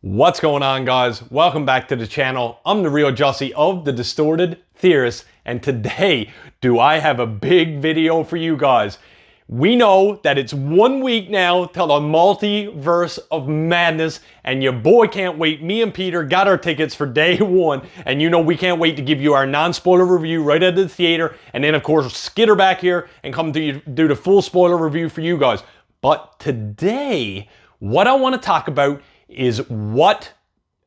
What's going on, guys? Welcome back to the channel. I'm the real Jussie of the Distorted Theorists, and today do I have a big video for you guys. We know that it's 1 week now till the Multiverse of Madness, and your boy can't wait. Me and Peter got our tickets for day one, and you know we can't wait to give you our non-spoiler review right at the theater, and then of course skitter back here and come to do the full spoiler review for you guys. But today, what I want to talk about is what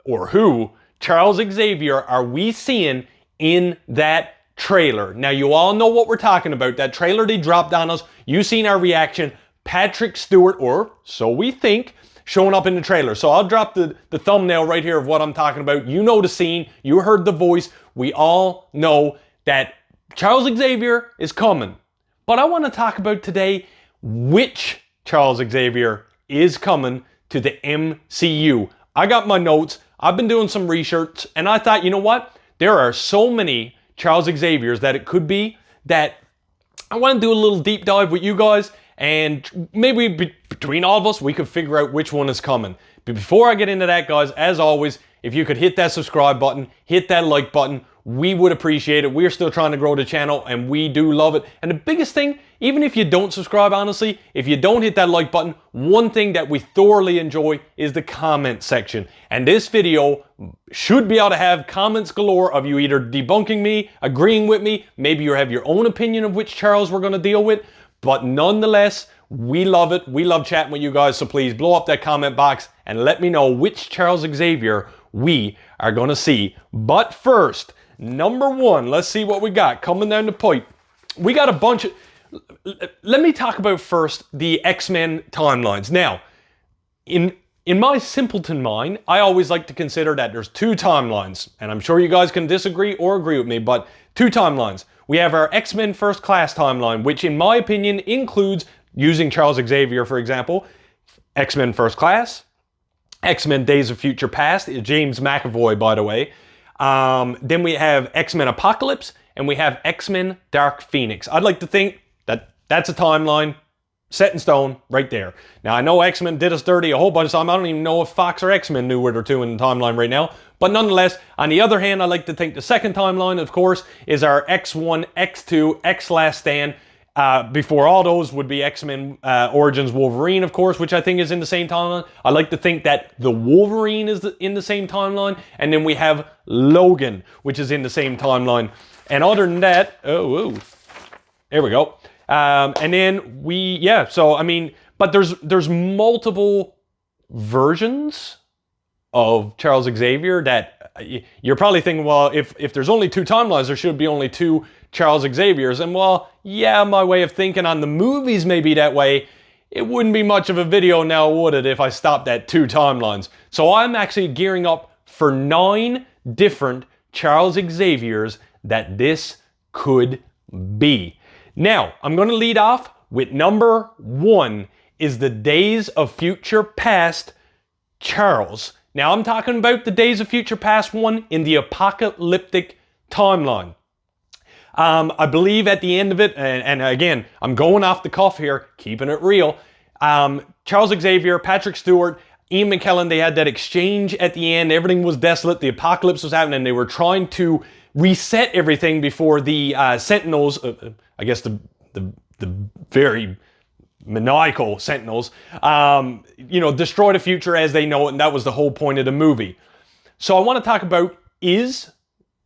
or who Charles Xavier are we seeing in that trailer. Now you all know what we're talking about. That trailer they dropped on us. You seen our reaction. Patrick Stewart, or so we think, showing up in the trailer. So I'll drop the thumbnail right here of what I'm talking about. You know the scene. You heard the voice. We all know that Charles Xavier is coming. But I want to talk about today which Charles Xavier is coming to the MCU. I got my notes. I've been doing some research, and I thought, you know what? There are so many Charles Xaviers that it could be that I want to do a little deep dive with you guys, and maybe between all of us, we could figure out which one is coming. But before I get into that, guys, as always, if you could hit that subscribe button, hit that like button, we would appreciate it. We're still trying to grow the channel, and we do love it. And the biggest thing, even if you don't subscribe, honestly, if you don't hit that like button, one thing that we thoroughly enjoy is the comment section. And this video should be able to have comments galore of you either debunking me, agreeing with me, maybe you have your own opinion of which Charles we're going to deal with. But nonetheless, we love it. We love chatting with you guys. So please blow up that comment box and let me know which Charles Xavier we are going to see. But first, number one, let's see what we got coming down the pipe. We got a bunch of... Let me talk about first the X-Men timelines. Now, in my simpleton mind, I always like to consider that there's two timelines. And I'm sure you guys can disagree or agree with me, but two timelines. We have our X-Men First Class timeline, which in my opinion includes, using Charles Xavier for example, X-Men First Class, X-Men Days of Future Past, James McAvoy by the way. Then we have X-Men Apocalypse, and we have X-Men Dark Phoenix. I'd like to think that that's a timeline set in stone right there. Now, I know X-Men did us dirty a whole bunch of time. I don't even know if Fox or X-Men knew where they're to in the timeline right now. But nonetheless, on the other hand, I like to think the second timeline, of course, is our X1, X2, X Last Stand. Before all those would be X-Men Origins Wolverine, of course, which I think is in the same timeline. I like to think that the Wolverine is in the same timeline. And then we have Logan, which is in the same timeline. And other than that, there we go. And then but there's multiple versions of Charles Xavier that you're probably thinking, well, if there's only two timelines, there should be only two Charles Xaviers. And well, yeah, my way of thinking on the movies may be that way. It wouldn't be much of a video now, would it, if I stopped at two timelines? So I'm actually gearing up for 9 different Charles Xaviers that this could be. Now, I'm going to lead off with number 1 is the Days of Future Past Charles. Now, I'm talking about the Days of Future Past one in the apocalyptic timeline. I believe at the end of it, and again, I'm going off the cuff here, keeping it real. Charles Xavier, Patrick Stewart, Ian McKellen, they had that exchange at the end. Everything was desolate. The apocalypse was happening. They were trying to reset everything before the Sentinels, I guess the very maniacal Sentinels, destroy the future as they know it, and that was the whole point of the movie. So I want to talk about, is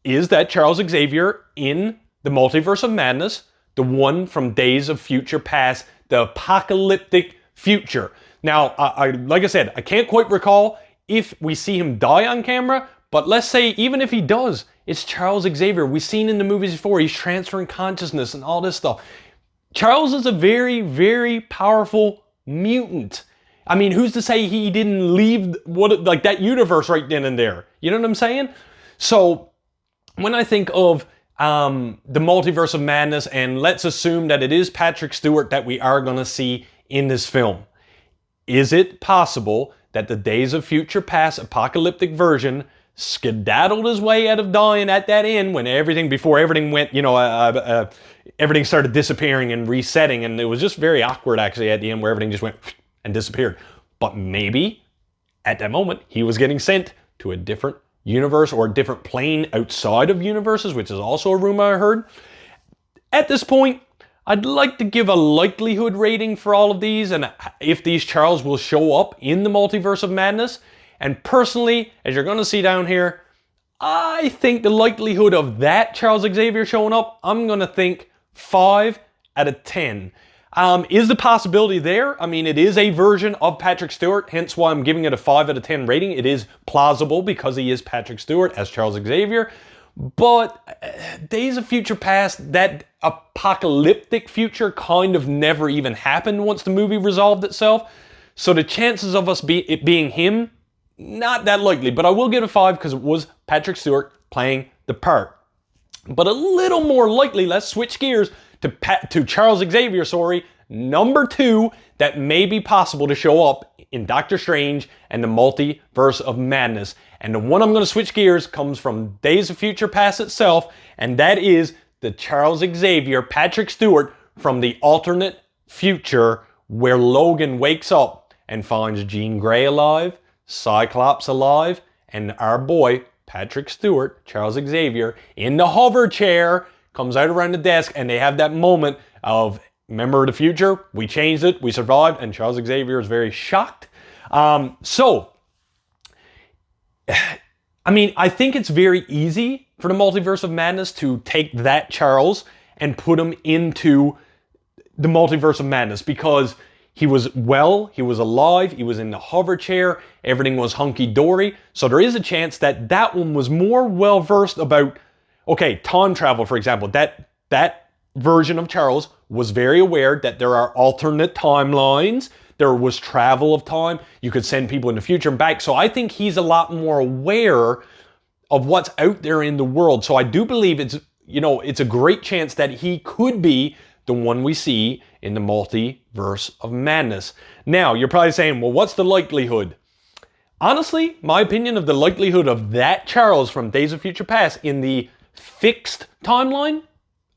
that Charles Xavier in the Multiverse of Madness, the one from Days of Future Past, the apocalyptic future? Now, like I said, I can't quite recall if we see him die on camera, but let's say even if he does, it's Charles Xavier. We've seen in the movies before, he's transferring consciousness and all this stuff. Charles is a very, very powerful mutant. I mean, who's to say he didn't leave that universe right then and there? You know what I'm saying? So when I think of the Multiverse of Madness, and let's assume that it is Patrick Stewart that we are going to see in this film, is it possible that the Days of Future Past apocalyptic version skedaddled his way out of dying at that end when before everything went, everything started disappearing and resetting, and it was just very awkward actually at the end where everything just went and disappeared. But maybe at that moment, he was getting sent to a different universe or a different plane outside of universes, which is also a rumor I heard. At this point, I'd like to give a likelihood rating for all of these and if these Charles will show up in the Multiverse of Madness. And personally, as you're going to see down here, I think the likelihood of that Charles Xavier showing up, I'm going to think 5 out of 10. Is the possibility there? I mean, it is a version of Patrick Stewart, hence why I'm giving it a 5 out of 10 rating. It is plausible because he is Patrick Stewart as Charles Xavier. But Days of Future Past, that apocalyptic future kind of never even happened once the movie resolved itself. So the chances of it being him, not that likely. But I will give it a 5 because it was Patrick Stewart playing the part. But a little more likely, let's switch gears to Charles Xavier, number 2, that may be possible to show up in Doctor Strange and the Multiverse of Madness. And the one I'm going to switch gears comes from Days of Future Past itself, and that is the Charles Xavier, Patrick Stewart, from the alternate future where Logan wakes up and finds Jean Grey alive, Cyclops alive, and our boy, Patrick Stewart, Charles Xavier, in the hover chair, comes out around the desk, and they have that moment of, remember the future? We changed it, we survived, and Charles Xavier is very shocked. I think it's very easy for the Multiverse of Madness to take that Charles and put him into the Multiverse of Madness because he was well, he was alive, he was in the hover chair, everything was hunky-dory. So there is a chance that that one was more well-versed about, okay, time travel, for example. That version of Charles was very aware that there are alternate timelines. There was travel of time. You could send people in the future and back. So I think he's a lot more aware of what's out there in the world. So I do believe it's a great chance that he could be the one we see in the Multiverse of Madness. Now, you're probably saying, well, what's the likelihood? Honestly, my opinion of the likelihood of that Charles from Days of Future Past in the fixed timeline,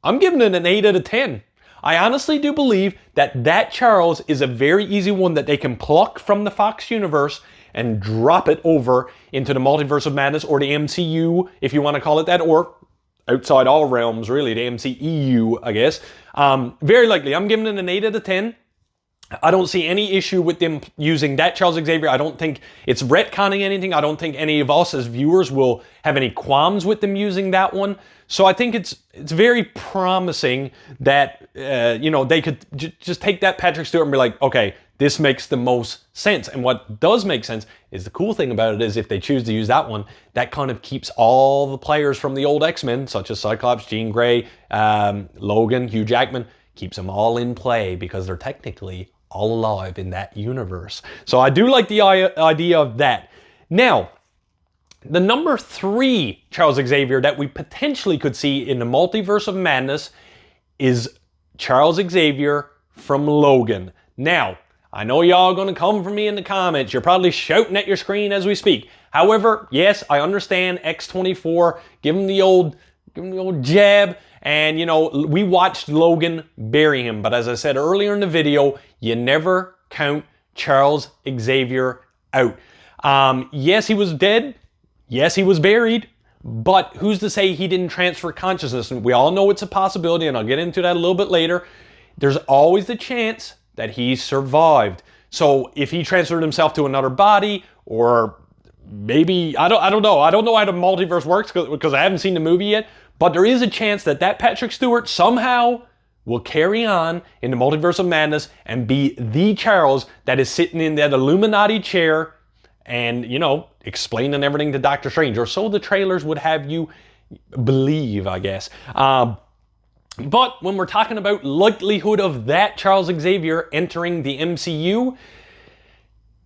I'm giving it an 8 out of 10. I honestly do believe that Charles is a very easy one that they can pluck from the Fox universe and drop it over into the Multiverse of Madness or the MCU, if you want to call it that, or outside all realms, really, the MCEU, I guess. Very likely. I'm giving it an 8 out of 10. I don't see any issue with them using that Charles Xavier. I don't think it's retconning anything. I don't think any of us as viewers will have any qualms with them using that one. So I think it's very promising that, they could just take that Patrick Stewart and be like, okay, this makes the most sense. And what does make sense is the cool thing about it is if they choose to use that one, that kind of keeps all the players from the old Xmen, such as Cyclops, Jean Grey, Logan, Hugh Jackman, keeps them all in play because they're technically all alive in that universe. So I do like the idea of that. Now, the number 3 Charles Xavier that we potentially could see in the Multiverse of Madness is Charles Xavier from Logan. Now, I know y'all are going to come for me in the comments. You're probably shouting at your screen as we speak. However, yes, I understand X-24. Give him the old jab. And, we watched Logan bury him. But as I said earlier in the video, you never count Charles Xavier out. Yes, he was dead. Yes, he was buried. But who's to say he didn't transfer consciousness? And we all know it's a possibility, and I'll get into that a little bit later. There's always the chance that he survived. So if he transferred himself to another body, or maybe, I don't know. I don't know how the multiverse works because I haven't seen the movie yet. But there is a chance that Patrick Stewart somehow will carry on in the Multiverse of Madness and be the Charles that is sitting in that Illuminati chair and, explaining everything to Doctor Strange. Or so the trailers would have you believe, I guess. But when we're talking about likelihood of that Charles Xavier entering the MCU,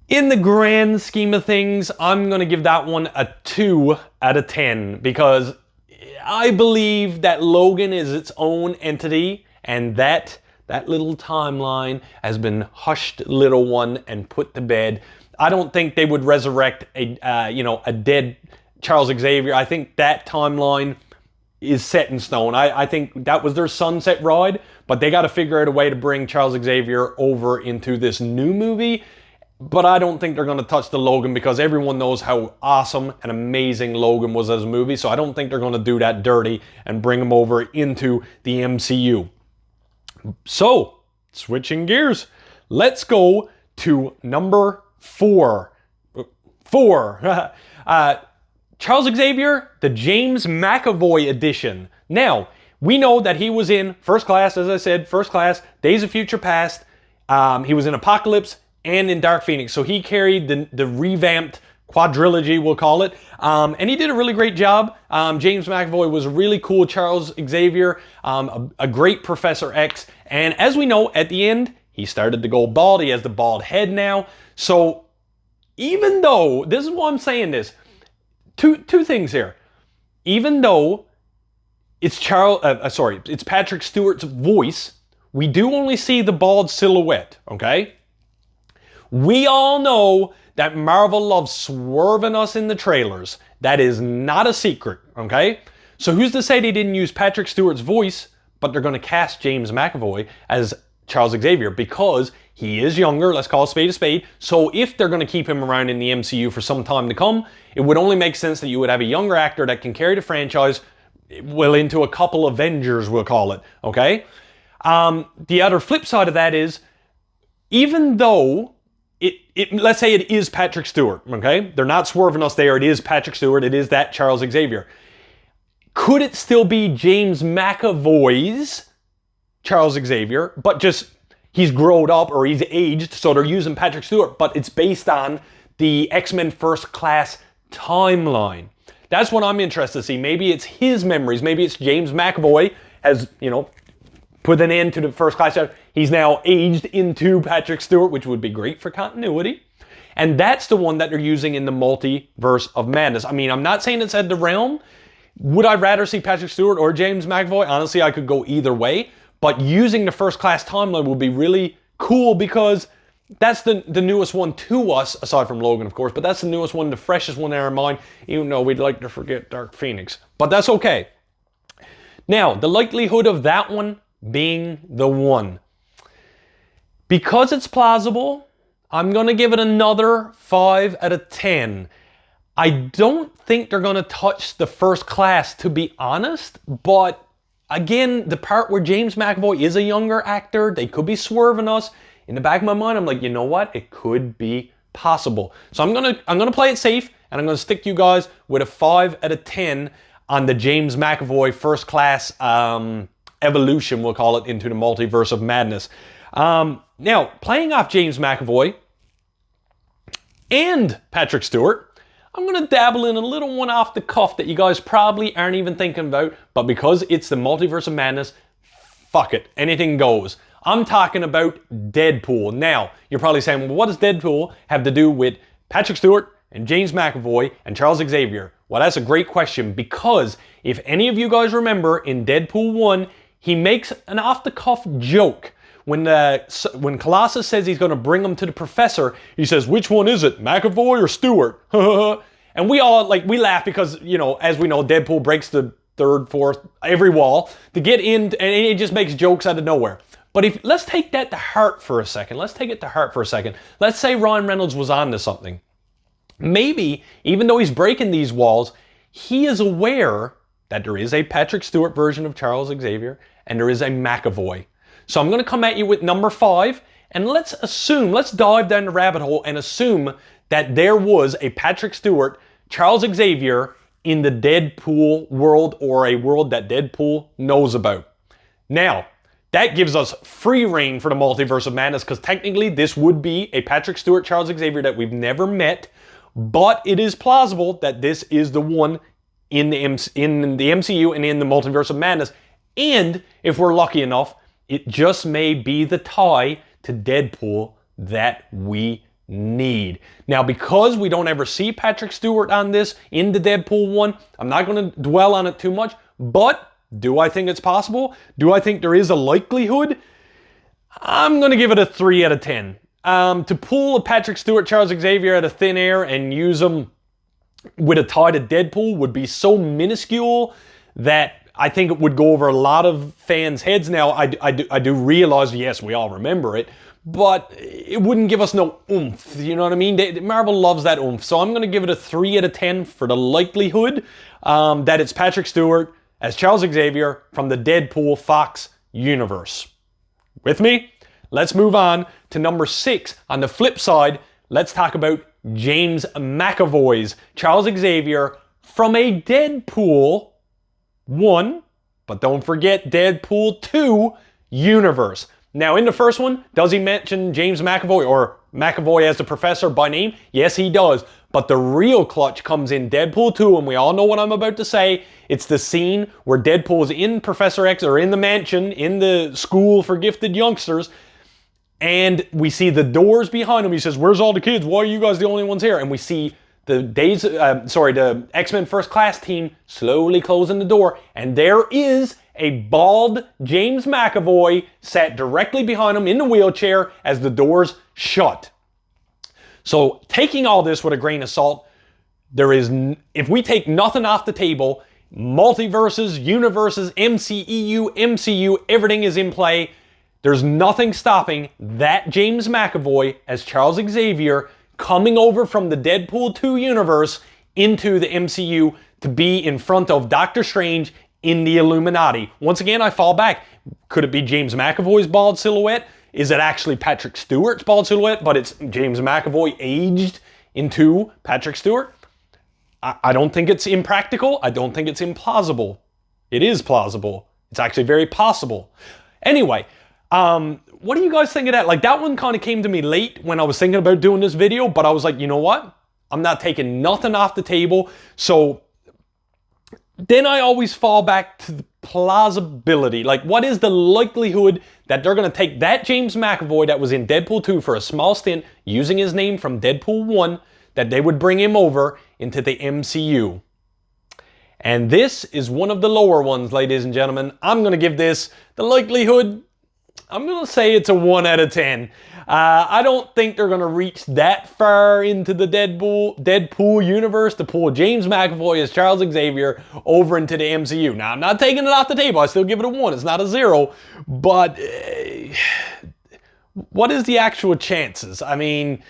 in the grand scheme of things, I'm going to give that one a 2 out of 10 because I believe that Logan is its own entity and that little timeline has been hushed little one and put to bed. I don't think they would resurrect a dead Charles Xavier. I think that timeline is set in stone. I think that was their sunset ride, but they got to figure out a way to bring Charles Xavier over into this new movie. But I don't think they're going to touch the Logan because everyone knows how awesome and amazing Logan was as a movie. So I don't think they're going to do that dirty and bring him over into the MCU. So, switching gears, let's go to number 4. Charles Xavier, the James McAvoy edition. Now, we know that he was in First Class, as I said, First Class, Days of Future Past. He was in Apocalypse and in Dark Phoenix. So he carried the revamped quadrilogy, we'll call it. And he did a really great job. James McAvoy was really cool. Charles Xavier, a great Professor X. And as we know, at the end, he started to go bald. He has the bald head now. So even though, this is why I'm saying this, two things here. Even though it's it's Patrick Stewart's voice, we do only see the bald silhouette, okay? We all know that Marvel loves swerving us in the trailers. That is not a secret, okay? So who's to say they didn't use Patrick Stewart's voice, but they're going to cast James McAvoy as Charles Xavier because he is younger, let's call a spade. So if they're going to keep him around in the MCU for some time to come, it would only make sense that you would have a younger actor that can carry the franchise, well, into a couple Avengers, we'll call it, okay? The other flip side of that is, even though let's say it is Patrick Stewart, okay? They're not swerving us there. It is Patrick Stewart. It is that Charles Xavier. Could it still be James McAvoy's Charles Xavier, but just he's grown up or he's aged, so they're using Patrick Stewart, but it's based on the X-Men First Class timeline. That's what I'm interested to see. Maybe it's his memories. Maybe it's James McAvoy has, put an end to the First Class. He's now aged into Patrick Stewart, which would be great for continuity. And that's the one that they're using in the Multiverse of Madness. I mean, I'm not saying it's at the realm. Would I rather see Patrick Stewart or James McAvoy? Honestly, I could go either way. But using the First Class timeline would be really cool because that's the newest one to us, aside from Logan, of course. But that's the newest one, the freshest one in our mind, even though we'd like to forget Dark Phoenix. But that's okay. Now, the likelihood of that one being the one. Because it's plausible, I'm going to give it another 5 out of 10. I don't think they're going to touch the First Class, to be honest. But again, the part where James McAvoy is a younger actor, they could be swerving us. In the back of my mind, I'm like, you know what? It could be possible. So I'm gonna play it safe, and I'm going to stick you guys with a 5 out of 10 on the James McAvoy First Class evolution, we'll call it, into the Multiverse of Madness. Now, playing off James McAvoy and Patrick Stewart, I'm going to dabble in a little one off the cuff that you guys probably aren't even thinking about, but because it's the Multiverse of Madness, fuck it, anything goes. I'm talking about Deadpool. Now, you're probably saying, well, what does Deadpool have to do with Patrick Stewart and James McAvoy and Charles Xavier? Well, that's a great question, because if any of you guys remember, in Deadpool 1, he makes an off-the-cuff joke. When Colossus says he's going to bring him to the professor, he says, which one is it, McAvoy or Stewart? And we all, we laugh because, as we know, Deadpool breaks the third, fourth, every wall to get in, and he just makes jokes out of nowhere. But let's take that to heart for a second. Let's take it to heart for a second. Let's say Ryan Reynolds was onto something. Maybe, even though he's breaking these walls, he is aware that there is a Patrick Stewart version of Charles Xavier and there is a McAvoy. So I'm going to come at you with number 5, and let's dive down the rabbit hole and assume that there was a Patrick Stewart, Charles Xavier in the Deadpool world, or a world that Deadpool knows about. Now, that gives us free reign for the Multiverse of Madness, because technically this would be a Patrick Stewart, Charles Xavier that we've never met, but it is plausible that this is the one in the MCU and in the Multiverse of Madness. And if we're lucky enough, it just may be the tie to Deadpool that we need. Now, because we don't ever see Patrick Stewart on this in the Deadpool 1, I'm not going to dwell on it too much, but do I think it's possible? Do I think there is a likelihood? I'm going to give it a 3 out of 10. To pull a Patrick Stewart, Charles Xavier out of thin air and use them with a tie to Deadpool would be so minuscule that I think it would go over a lot of fans' heads. Now, I do realize, yes, we all remember it, but it wouldn't give us no oomph. You know what I mean? Marvel loves that oomph. So I'm going to give it a 3 out of 10 for the likelihood that it's Patrick Stewart as Charles Xavier from the Deadpool Fox universe. With me? Let's move on to number 6. On the flip side, let's talk about James McAvoy's Charles Xavier from a Deadpool 1, but don't forget Deadpool 2 universe. Now, in the first one, does he mention James McAvoy or McAvoy as the professor by name? Yes, he does. But the real clutch comes in Deadpool 2, and we all know what I'm about to say. It's the scene where Deadpool is in Professor X, or in the mansion, in the school for gifted youngsters, and we see the doors behind him. He says, "Where's all the kids? Why are you guys the only ones here?" And we see the X-Men First Class team slowly closing the door, and there is a bald James McAvoy sat directly behind him in the wheelchair as the doors shut. So taking all this with a grain of salt, if we take nothing off the table, multiverses, universes, MCU, everything is in play. There's nothing stopping that James McAvoy as Charles Xavier coming over from the Deadpool 2 universe into the MCU to be in front of Doctor Strange in the Illuminati. Once again, I fall back. Could it be James McAvoy's bald silhouette? Is it actually Patrick Stewart's bald silhouette, but it's James McAvoy aged into Patrick Stewart? I don't think it's impractical. I don't think it's implausible. It is plausible. It's actually very possible. Anyway, what do you guys think of that? Like, that one kind of came to me late when I was thinking about doing this video, but I was like, you know what? I'm not taking nothing off the table. So then I always fall back to the plausibility. Like, what is the likelihood that they're going to take that James McAvoy that was in Deadpool 2 for a small stint, using his name from Deadpool 1, that they would bring him over into the MCU? And this is one of the lower ones, ladies and gentlemen. I'm going to give this the likelihood, I'm going to say it's a 1 out of 10. I don't think they're going to reach that far into the Deadpool universe to pull James McAvoy as Charles Xavier over into the MCU. Now, I'm not taking it off the table. I still give it a 1. It's not a 0. But what is the actual chances? I mean,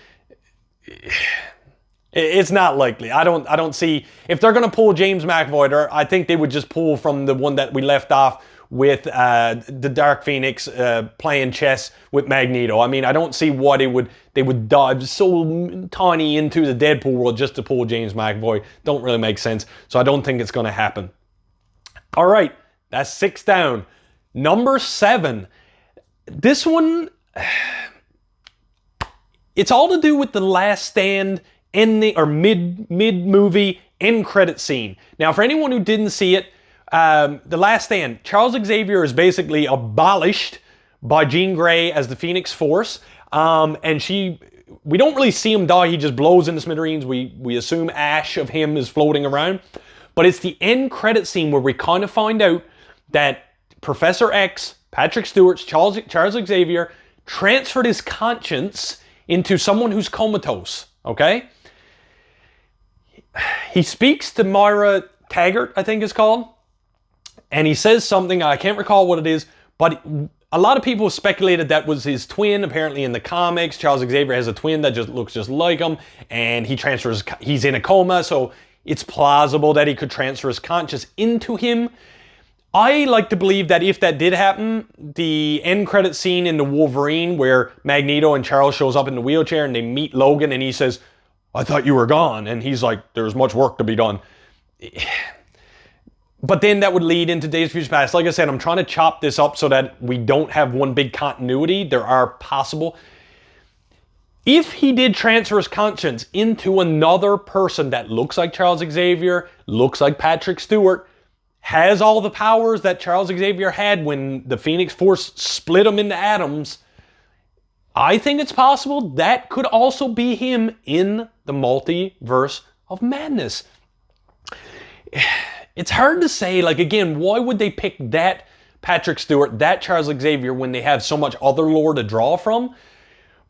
it's not likely. I don't see, if they're going to pull James McAvoy, I think they would just pull from the one that we left off with the Dark Phoenix playing chess with Magneto. I mean, I don't see why they would dive so tiny into the Deadpool world just to pull James McAvoy. Don't really make sense. So I don't think it's going to happen. All right, that's 6 down. Number 7. This one, it's all to do with the Last Stand ending, or mid-movie end credit scene. Now, for anyone who didn't see it, The Last Stand, Charles Xavier is basically abolished by Jean Grey as the Phoenix Force, and we don't really see him die. He just blows into smithereens. We assume ash of him is floating around, but it's the end credit scene where we kind of find out that Professor X, Patrick Stewart's Charles Xavier, transferred his conscience into someone who's comatose. Okay, he speaks to Myra Taggart, I think it's called. And he says something, I can't recall what it is, but a lot of people speculated that was his twin. Apparently in the comics, Charles Xavier has a twin that just looks just like him, and he's in a coma, so it's plausible that he could transfer his conscience into him. I like to believe that if that did happen, the end credit scene in the Wolverine where Magneto and Charles shows up in the wheelchair and they meet Logan and he says, "I thought you were gone," and he's like, "There's much work to be done." But then that would lead into Days of Future Past. Like I said, I'm trying to chop this up so that we don't have one big continuity. There are possible. If he did transfer his conscience into another person that looks like Charles Xavier, looks like Patrick Stewart, has all the powers that Charles Xavier had when the Phoenix Force split him into atoms, I think it's possible that could also be him in the Multiverse of Madness. It's hard to say, like, again, why would they pick that Patrick Stewart, that Charles Xavier, when they have so much other lore to draw from?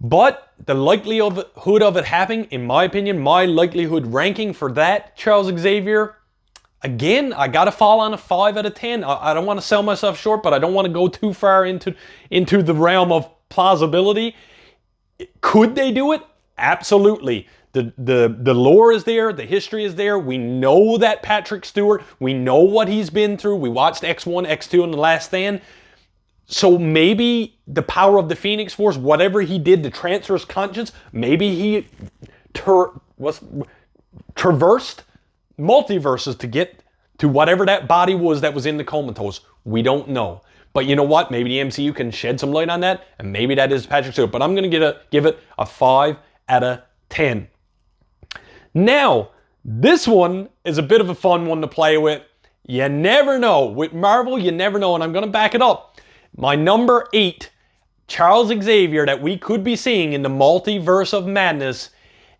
But the likelihood of it happening, in my opinion, my likelihood ranking for that Charles Xavier, again, I got to fall on a 5 out of 10. I don't want to sell myself short, but I don't want to go too far into the realm of plausibility. Could they do it? Absolutely. The lore is there, the history is there. We know that Patrick Stewart, we know what he's been through. We watched X1, X2 and The Last Stand. So maybe the power of the Phoenix Force, whatever he did to transfer his conscience, maybe he traversed multiverses to get to whatever that body was that was in the comatose. We don't know. But you know what? Maybe the MCU can shed some light on that, and maybe that is Patrick Stewart. But I'm going to give it a 5 out of 10. Now, this one is a bit of a fun one to play with. You never know. With Marvel, you never know, and I'm going to back it up. My number 8, Charles Xavier, that we could be seeing in the Multiverse of Madness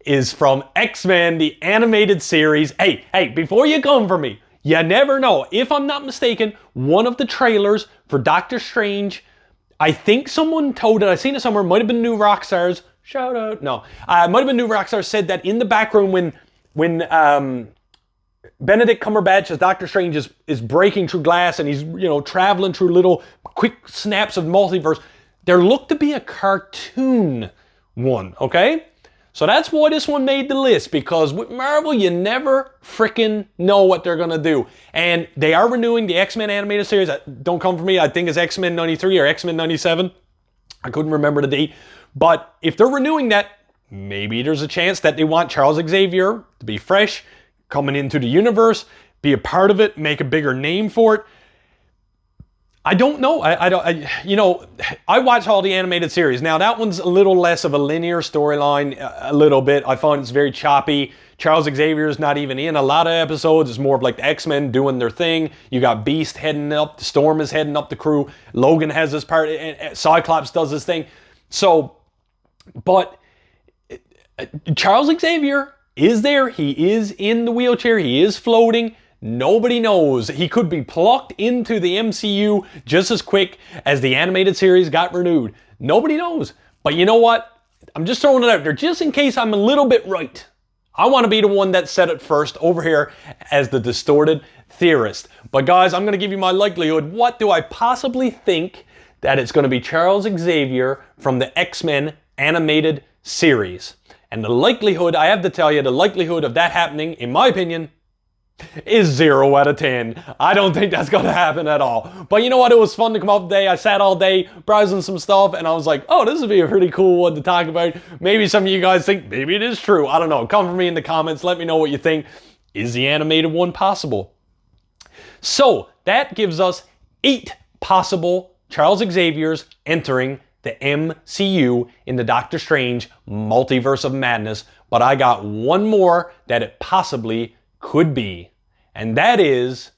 is from X-Men, the animated series. Hey, before you come for me, you never know. If I'm not mistaken, one of the trailers for Doctor Strange, I think someone told it, I seen it somewhere, might have been New Rockstars, shout out, no. Might have been New Rockstars said that in the background when Benedict Cumberbatch as Doctor Strange is breaking through glass and he's, traveling through little quick snaps of multiverse, there looked to be a cartoon one, okay? So that's why this one made the list, because with Marvel, you never freaking know what they're going to do. And they are renewing the X-Men animated series. Don't come for me. I think it's X-Men 93 or X-Men 97. I couldn't remember the date. But if they're renewing that, maybe there's a chance that they want Charles Xavier to be fresh, coming into the universe, be a part of it, make a bigger name for it. I don't know. I watch all the animated series. Now, that one's a little less of a linear storyline, a little bit. I find it's very choppy. Charles Xavier is not even in a lot of episodes. It's more of like the X-Men doing their thing. You got Beast heading up. The Storm is heading up the crew. Logan has his part. Cyclops does his thing. So, but Charles Xavier is there. He is in the wheelchair. He is floating. Nobody knows. He could be plucked into the MCU just as quick as the animated series got renewed. Nobody knows. But you know what? I'm just throwing it out there just in case I'm a little bit right. I want to be the one that said it first over here as the distorted theorist. But guys, I'm going to give you my likelihood. What do I possibly think that it's going to be Charles Xavier from the X-Men animated series? And the likelihood, I have to tell you, the likelihood of that happening, in my opinion, is 0 out of 10. I don't think that's going to happen at all. But you know what? It was fun to come up today. I sat all day browsing some stuff and I was like, oh, this would be a pretty cool one to talk about. Maybe some of you guys think maybe it is true. I don't know. Come for me in the comments. Let me know what you think. Is the animated one possible? So that gives us 8 possible Charles Xaviers entering the MCU in the Doctor Strange Multiverse of Madness. But I got one more that it possibly could be, and that is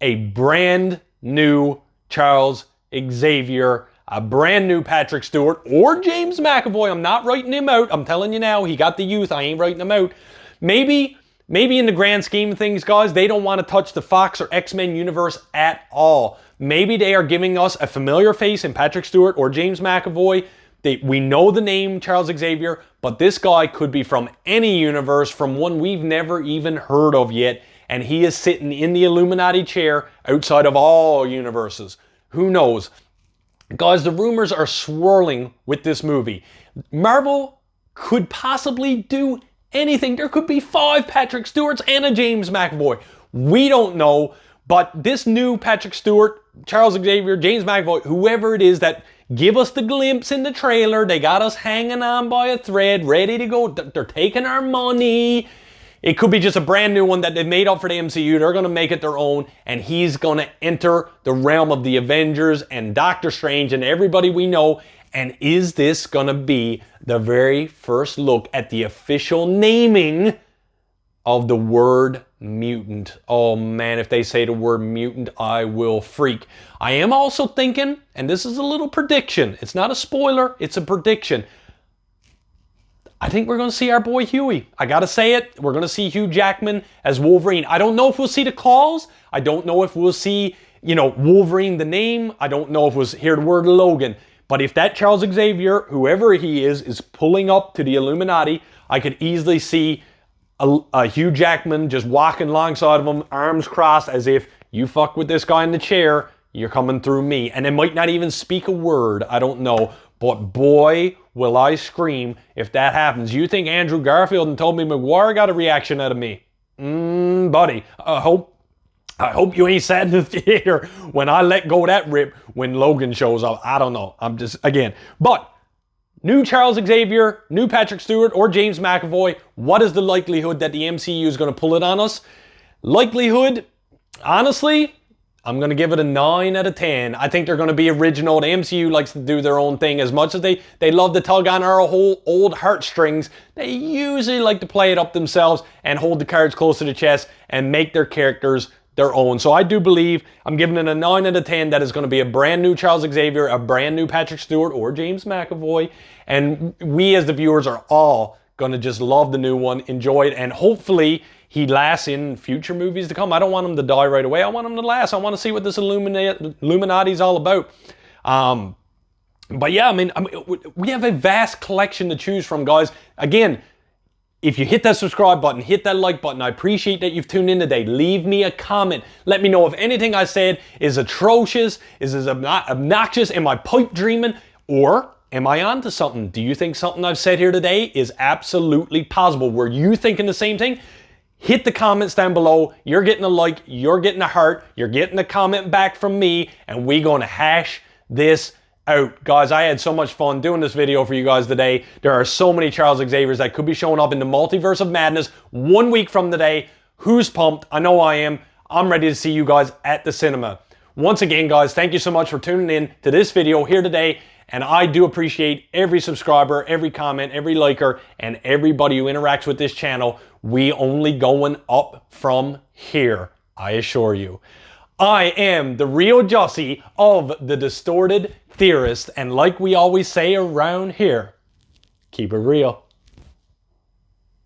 a brand new Charles Xavier, a brand new Patrick Stewart, or James McAvoy. I'm not writing him out. I'm telling you now, he got the youth. I ain't writing him out. Maybe in the grand scheme of things, guys, they don't want to touch the Fox or X-Men universe at all. Maybe they are giving us a familiar face in Patrick Stewart or James McAvoy. We know the name Charles Xavier, but this guy could be from any universe, from one we've never even heard of yet, and he is sitting in the Illuminati chair outside of all universes. Who knows? Guys, the rumors are swirling with this movie. Marvel could possibly do anything. There could be 5 Patrick Stewarts and a James McAvoy. We don't know, but this new Patrick Stewart, Charles Xavier, James McAvoy, whoever it is that give us the glimpse in the trailer. They got us hanging on by a thread, ready to go. They're taking our money. It could be just a brand new one that they've made up for the MCU. They're going to make it their own, and he's going to enter the realm of the Avengers and Doctor Strange and everybody we know. And is this going to be the very first look at the official naming of the word mutant? Oh man, if they say the word mutant, I will freak. I am also thinking, and this is a little prediction. It's not a spoiler, it's a prediction. I think we're going to see our boy Huey. I got to say it. We're going to see Hugh Jackman as Wolverine. I don't know if we'll see the claws. I don't know if we'll see, Wolverine the name. I don't know if we'll hear the word Logan. But if that Charles Xavier, whoever he is pulling up to the Illuminati, I could easily see a Hugh Jackman just walking alongside of him, arms crossed, as if you fuck with this guy in the chair, you're coming through me. And they might not even speak a word. I don't know. But boy, will I scream if that happens. You think Andrew Garfield and Tobey Maguire got a reaction out of me? Buddy, I hope you ain't sat in the theater when I let go of that rip when Logan shows up. I don't know. I'm just, again. But new Charles Xavier, new Patrick Stewart, or James McAvoy, what is the likelihood that the MCU is going to pull it on us? Likelihood, honestly, I'm going to give it a 9 out of 10. I think they're going to be original. The MCU likes to do their own thing. As much as they love to tug on our whole old heartstrings, they usually like to play it up themselves and hold the cards close to the chest and make their characters their own. So I do believe I'm giving it a 9 out of 10 that is going to be a brand new Charles Xavier, a brand new Patrick Stewart or James McAvoy. And we as the viewers are all going to just love the new one, enjoy it, and hopefully he lasts in future movies to come. I don't want him to die right away. I want him to last. I want to see what this Illuminati is all about. But yeah, I mean, we have a vast collection to choose from, guys. Again, if you hit that subscribe button, hit that like button, I appreciate that you've tuned in today. Leave me a comment. Let me know if anything I said is atrocious, is obnoxious, am I pipe dreaming, or am I onto something? Do you think something I've said here today is absolutely possible? Were you thinking the same thing? Hit the comments down below. You're getting a like, you're getting a heart, you're getting a comment back from me, and we're going to hash this out. Guys, I had so much fun doing this video for you guys today. There are so many Charles Xaviers that could be showing up in the Multiverse of Madness 1 week from today. Who's pumped? I know I am. I'm ready to see you guys at the cinema. Once again, guys, thank you so much for tuning in to this video here today. And I do appreciate every subscriber, every comment, every liker, and everybody who interacts with this channel. We only going up from here, I assure you. I am the real Jussie of the Distorted Theorist, and like we always say around here, keep it real.